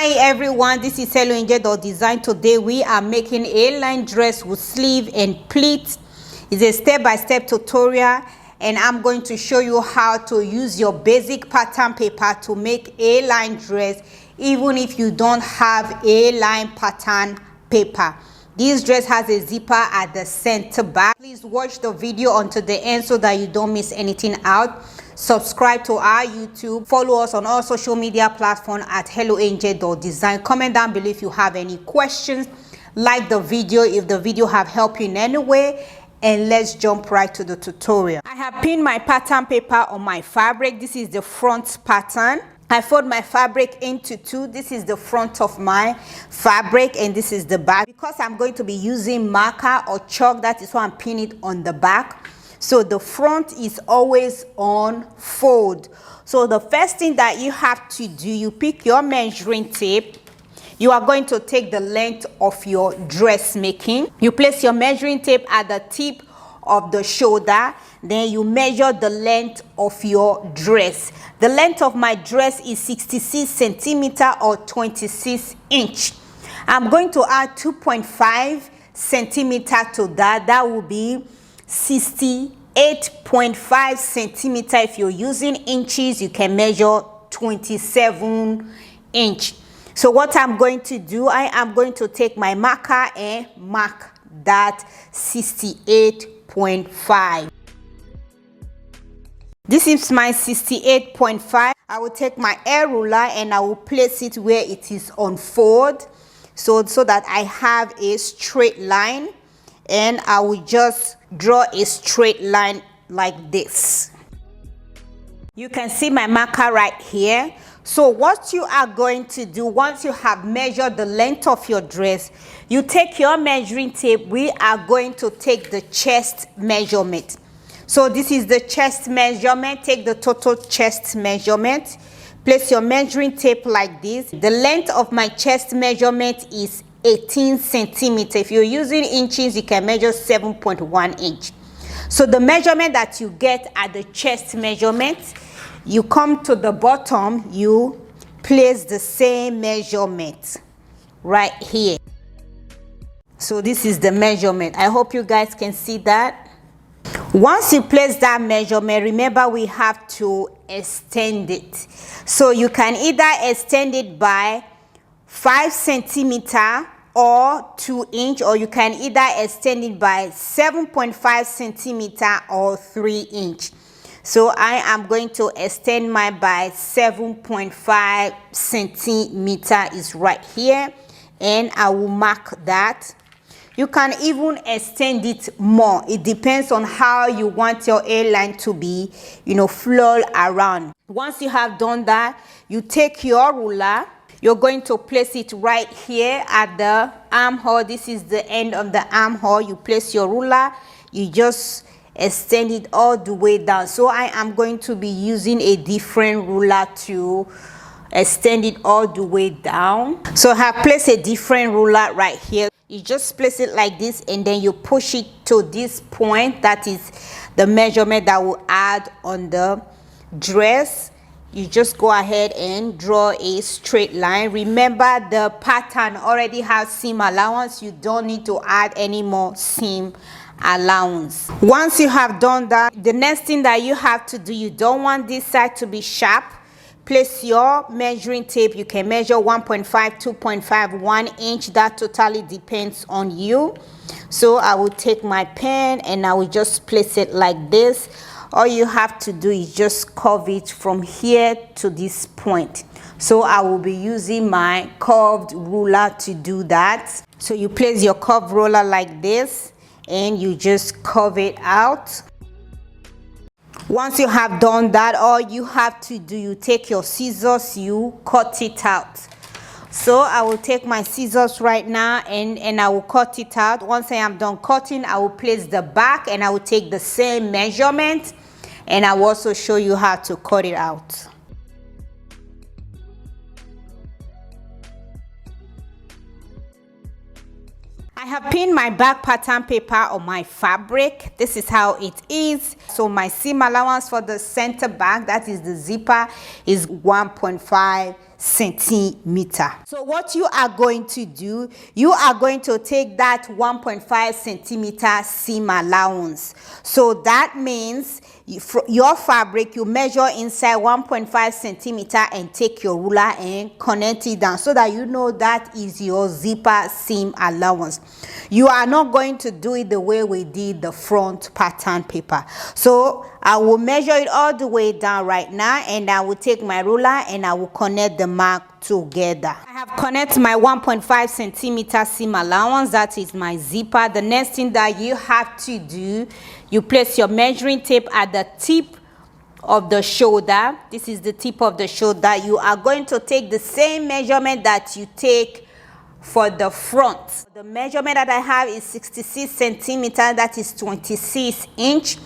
Hi everyone, this is Helloangel.design. Today we are making a line dress with sleeve and pleat. It's a step-by-step tutorial and I'm going to show you how to use your basic pattern paper to make a line dress even if you don't have a line pattern paper. This dress has a zipper at the center back. Please watch the video until the end so that you don't miss anything out. Subscribe to our YouTube. Follow us on all social media platforms at Helloangel.design. Comment down below if you have any questions. Like the video if the video have helped you in any way. And let's jump right to the tutorial. I have pinned my pattern paper on my fabric. This is the front pattern. I fold my fabric into two. This is the front of my fabric and this is the back. Because I'm going to be using marker or chalk, that is why I'm pinning it on the back. So the front is always on fold. So the first thing that you have to do, you pick your measuring tape. You are going to take the length of your dressmaking. You place your measuring tape at the tip of the shoulder. Then you measure the length of your dress. The length of my dress is 66 centimeter or 26 inch. I'm going to add 2.5 centimeter to that. That will be 68.5 centimeter. If you're using inches, you can measure 27 inch. So what I'm going to do, I am going to take my marker and mark that 68.5. This is my 68.5. I will take my air ruler and I will place it where it is on fold, so that I have a straight line, and I will just draw a straight line like this. You can see my marker right here. So what you are going to do, once you have measured the length of your dress, you take your measuring tape. We are going to take the chest measurement. So this is the chest measurement. Take the total chest measurement. Place your measuring tape like this. The length of my chest measurement is 18 centimeters. If you're using inches, you can measure 7.1 inch. So the measurement that you get at the chest measurement, you come to the bottom, you place the same measurement right here. So this is the measurement. I hope you guys can see that. Once you place that measurement, remember we have to extend it. So you can either extend it by 5 centimeter or 2 inch, or you can either extend it by 7.5 centimeter or 3 inch. So I am going to extend my by 7.5 centimeter is right here, and I will mark that. You can even extend it more. It depends on how you want your A-line to be, flow around. Once you have done that, you take your ruler. You're going to place it right here at the armhole. This is the end of the armhole. You place your ruler. You just extend it all the way down. So I am going to be using a different ruler to extend it all the way down. So I have placed a different ruler right here. You just place it like this and then you push it to this point. That is the measurement that will add on the dress. You just go ahead and draw a straight line. Remember, the pattern already has seam allowance. You don't need to add any more seam allowance. Once you have done that, the next thing that you have to do, you don't want this side to be sharp. Place your measuring tape. You can measure 1.5, 2.5, 1 inch. That totally depends on you. So I will take my pen and I will just place it like this. All you have to do is just curve it from here to this point. So I will be using my curved ruler to do that. So you place your curved ruler like this and you just curve it out. Once you have done that, all you have to do, you take your scissors, you cut it out. So I will take my scissors right now and I will cut it out. Once I am done cutting, I will place the back and I will take the same measurement and I will also show you how to cut it out. I have pinned my back pattern paper on my fabric. This is how it is. So my seam allowance for the center back, that is the zipper, is 1.5 centimeter. So what you are going to do, you are going to take that 1.5 centimeter seam allowance. So that means your fabric, you measure inside 1.5 centimeter and take your ruler and connect it down so that you know that is your zipper seam allowance. You are not going to do it the way we did the front pattern paper. So I will measure it all the way down right now, and I will take my ruler and I will connect the mark together. I have connected my 1.5 centimeter seam allowance. That is my zipper. The next thing that you have to do, you place your measuring tape at the tip of the shoulder. This is the tip of the shoulder. You are going to take the same measurement that you take for the front. The measurement that I have is 66 centimeter. That is 26 inch.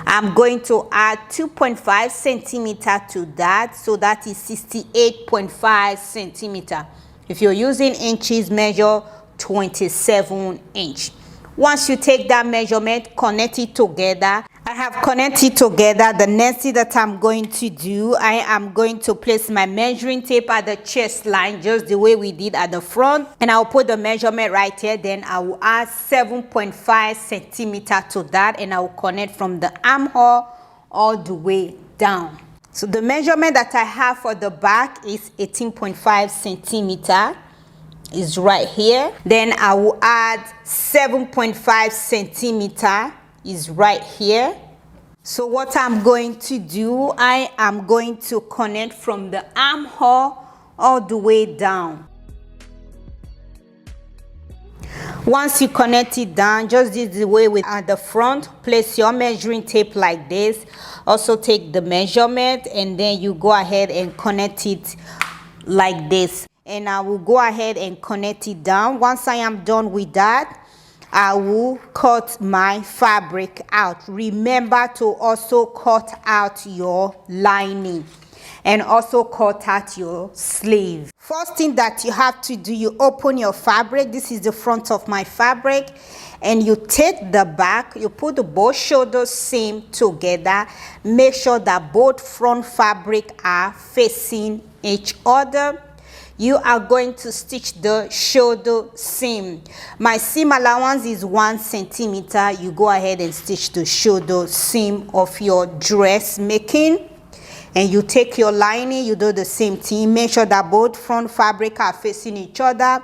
I'm going to add 2.5 centimeter to that, so that is 68.5 centimeter. If you're using inches, measure 27 inch. Once you take that measurement, connect it together. I have connected together. The next thing that I'm going to do, I am going to place my measuring tape at the chest line, just the way we did at the front, and I'll put the measurement right here. Then I will add 7.5 centimeter to that, and I will connect from the armhole all the way down. So the measurement that I have for the back is 18.5 centimeter. Is right here. Then I will add 7.5 centimeter is right here. So what I'm going to do, I am going to connect from the armhole all the way down. Once you connect it down, just this the way with at the front, place your measuring tape like this. Also take the measurement, and then you go ahead and connect it like this. And I will go ahead and connect it down. Once I am done with that, I will cut my fabric out. Remember to also cut out your lining and also cut out your sleeve. First thing that you have to do, you open your fabric. This is the front of my fabric, and you take the back, you put the both shoulder seam together. Make sure that both front fabric are facing each other. You are going to stitch the shoulder seam. My seam allowance is 1 centimeter. You go ahead and stitch the shoulder seam of your dress making, and you take your lining, you do the same thing. Make sure that both front fabric are facing each other.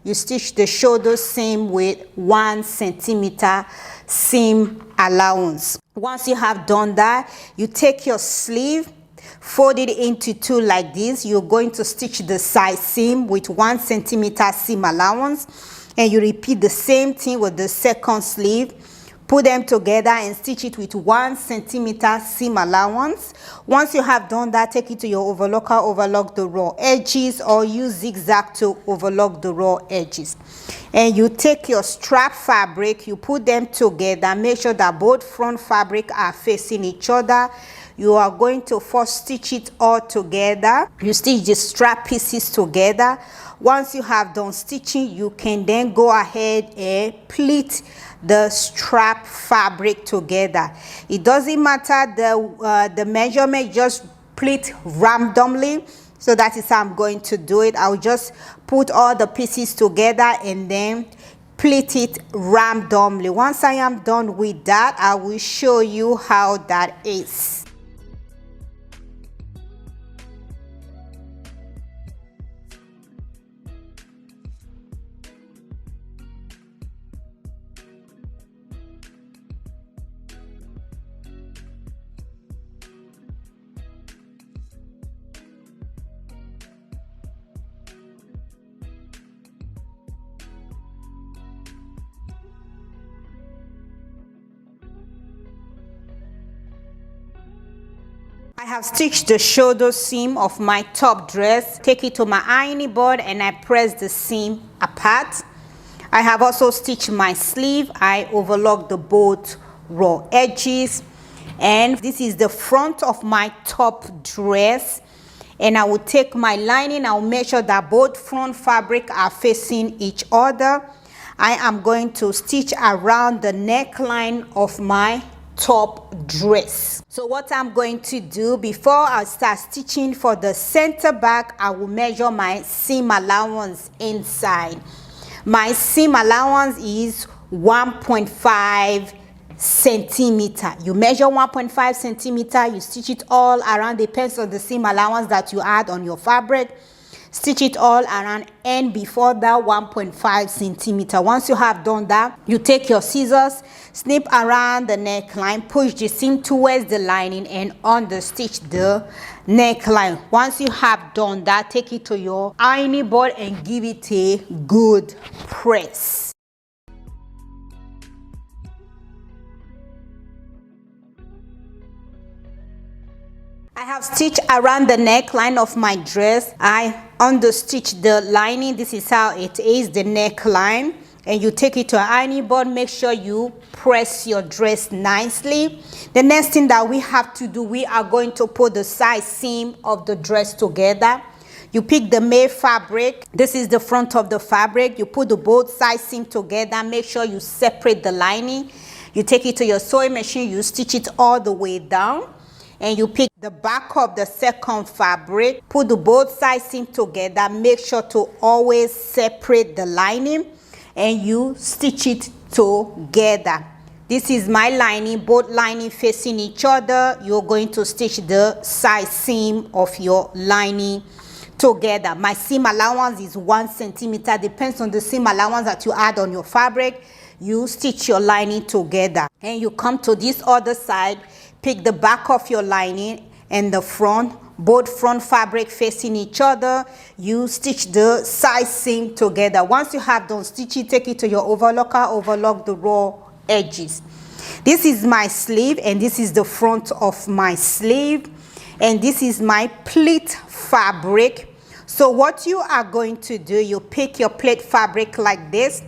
You stitch the shoulder seam with 1 centimeter seam allowance. Once you have done that, you take your sleeve, fold it into two like this. You're going to stitch the side seam with 1 centimeter seam allowance, and you repeat the same thing with the second sleeve. Put them together and stitch it with 1 centimeter seam allowance. Once you have done that, take it to your overlocker, overlock the raw edges, or use zigzag to overlock the raw edges. And you take your strap fabric, you put them together. Make sure that both front fabric are facing each other. You are going to first stitch it all together. You stitch the strap pieces together. Once you have done stitching, you can then go ahead and pleat the strap fabric together. It doesn't matter the measurement, just pleat randomly. So that is how I'm going to do it. I'll just put all the pieces together and then pleat it randomly. Once I am done with that, I will show you how that is. I have stitched the shoulder seam of my top dress. Take it to my ironing board and I press the seam apart. I have also stitched my sleeve. I overlock the both raw edges, and this is the front of my top dress. And I will take my lining. I will make sure that both front fabric are facing each other. I am going to stitch around the neckline of my top dress. So what I'm going to do before I start stitching for the center back, I will measure my seam allowance inside. My seam allowance is 1.5 centimeter. You measure 1.5 centimeter, you stitch it all around, depends on the seam allowance that you add on your fabric. Stitch it all around and before that 1.5 centimeter. Once you have done that, you take your scissors, snip around the neckline, push the seam towards the lining and understitch the neckline. Once you have done that, take it to your ironing board and give it a good press. I have stitched around the neckline of my dress. I understitch the lining. This is how it is, the neckline. And you take it to an ironing board. Make sure you press your dress nicely. The next thing that we have to do, we are going to put the side seam of the dress together. You pick the made fabric. This is the front of the fabric. You put the both side seam together. Make sure you separate the lining. You take it to your sewing machine. You stitch it all the way down. And you pick the back of the second fabric, put the both sides seam together. Make sure to always separate the lining and you stitch it together. This is my lining, both lining facing each other. You're going to stitch the side seam of your lining together. My seam allowance is 1 centimeter. Depends on the seam allowance that you add on your fabric. You stitch your lining together and you come to this other side. Pick the back of your lining and the front, both front fabric facing each other. You stitch the side seam together. Once you have done stitching, take it to your overlocker, overlock the raw edges. This is my sleeve and this is the front of my sleeve, and this is my pleat fabric. So what you are going to do, you pick your pleat fabric like this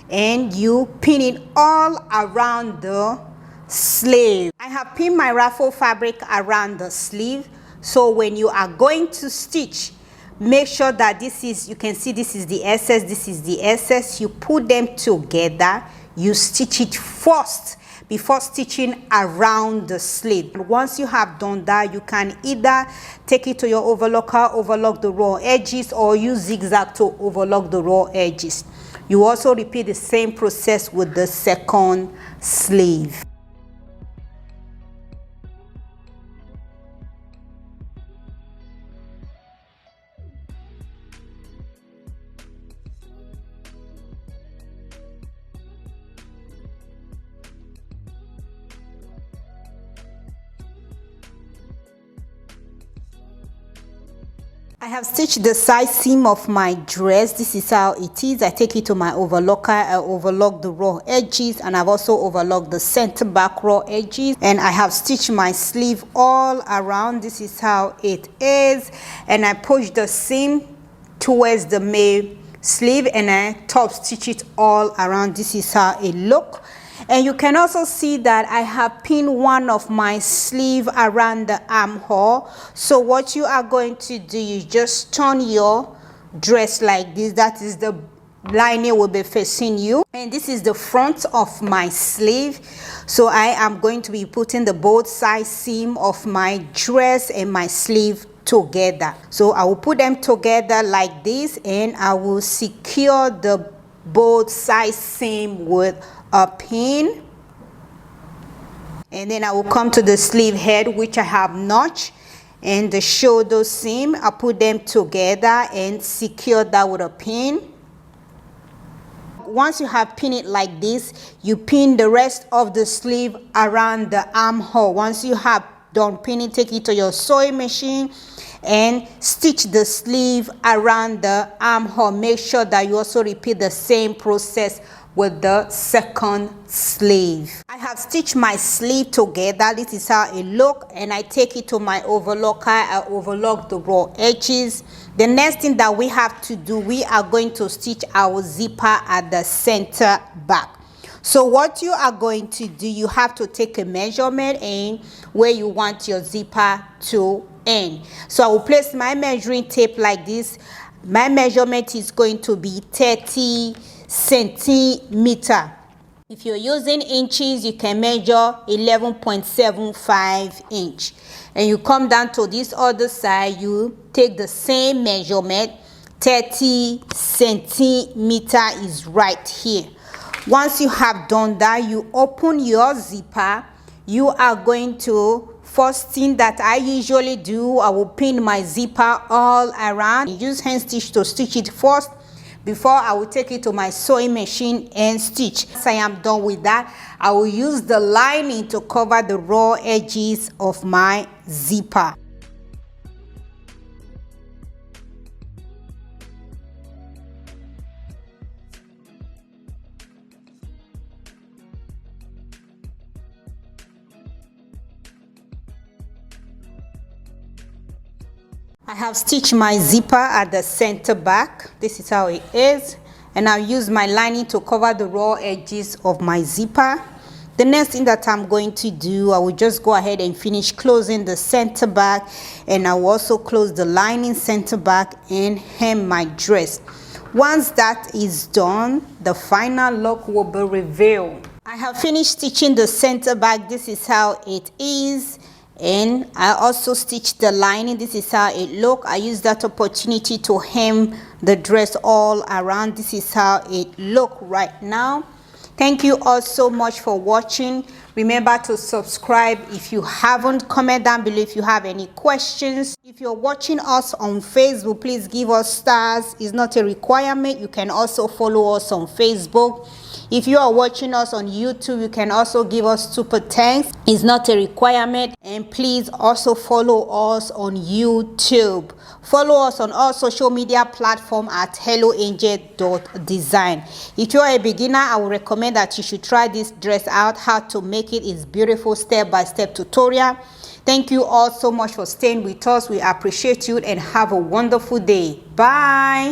and you pin it all around the sleeve. I have pinned my ruffle fabric around the sleeve, so when you are going to stitch, make sure that this is, you can see this is the excess, this is the excess. You put them together, you stitch it first before stitching around the sleeve. Once you have done that, you can either take it to your overlocker, overlock the raw edges, or use zigzag to overlock the raw edges. You also repeat the same process with the second sleeve. I have stitched the side seam of my dress. This is how it is. I take it to my overlocker. I overlock the raw edges, and I've also overlocked the center back raw edges, and I have stitched my sleeve all around. This is how it is, and I push the seam towards the main sleeve and I top stitch it all around. This is how it looks. And you can also see that I have pinned one of my sleeve around the armhole. So what you are going to do, you just turn your dress like this. That is the lining will be facing you. And this is the front of my sleeve. So I am going to be putting the both side seam of my dress and my sleeve together. So I will put them together like this, and I will secure the both side seam with a pin, and then I will come to the sleeve head, which I have notched, and the shoulder seam. I put them together and secure that with a pin. Once you have pinned it like this, you pin the rest of the sleeve around the armhole. Once you have done pinning, take it to your sewing machine and stitch the sleeve around the armhole. Make sure that you also repeat the same process with the second sleeve. I have stitched my sleeve together. This is how it looks, and I take it to my overlocker. I overlock the raw edges. The next thing that we have to do, we are going to stitch our zipper at the center back. So what you are going to do, you have to take a measurement and where you want your zipper to end. So I will place my measuring tape like this. My measurement is going to be 30 centimeter. If you're using inches, you can measure 11.75 inch. And you come down to this other side, you take the same measurement, 30 centimeter is right here. Once you have done that, you open your zipper. You are going to, first thing that I usually do, I will pin my zipper all around. Use hand stitch to stitch it first before I will take it to my sewing machine and stitch. Once I am done with that, I will use the lining to cover the raw edges of my zipper. I have stitched my zipper at the center back. This is how it is. And I'll use my lining to cover the raw edges of my zipper. The next thing that I'm going to do, I will just go ahead and finish closing the center back. And I will also close the lining center back and hem my dress. Once that is done, the final look will be revealed. I have finished stitching the center back. This is how it is. And I also stitched the lining. This is how it look. I used that opportunity to hem the dress all around. This is how it look right now. Thank you all so much for watching. Remember to subscribe if you haven't. Comment down below if you have any questions. If you're watching us on Facebook, please give us stars. It's not a requirement. You can also follow us on Facebook. If you are watching us on YouTube, you can also give us super thanks. It's not a requirement. And please also follow us on YouTube. Follow us on all social media platforms at Helloangel.design. If you're a beginner, I would recommend that you should try this dress out. How to make it is beautiful step-by-step tutorial. Thank you all so much for staying with us. We appreciate you and have a wonderful day. Bye.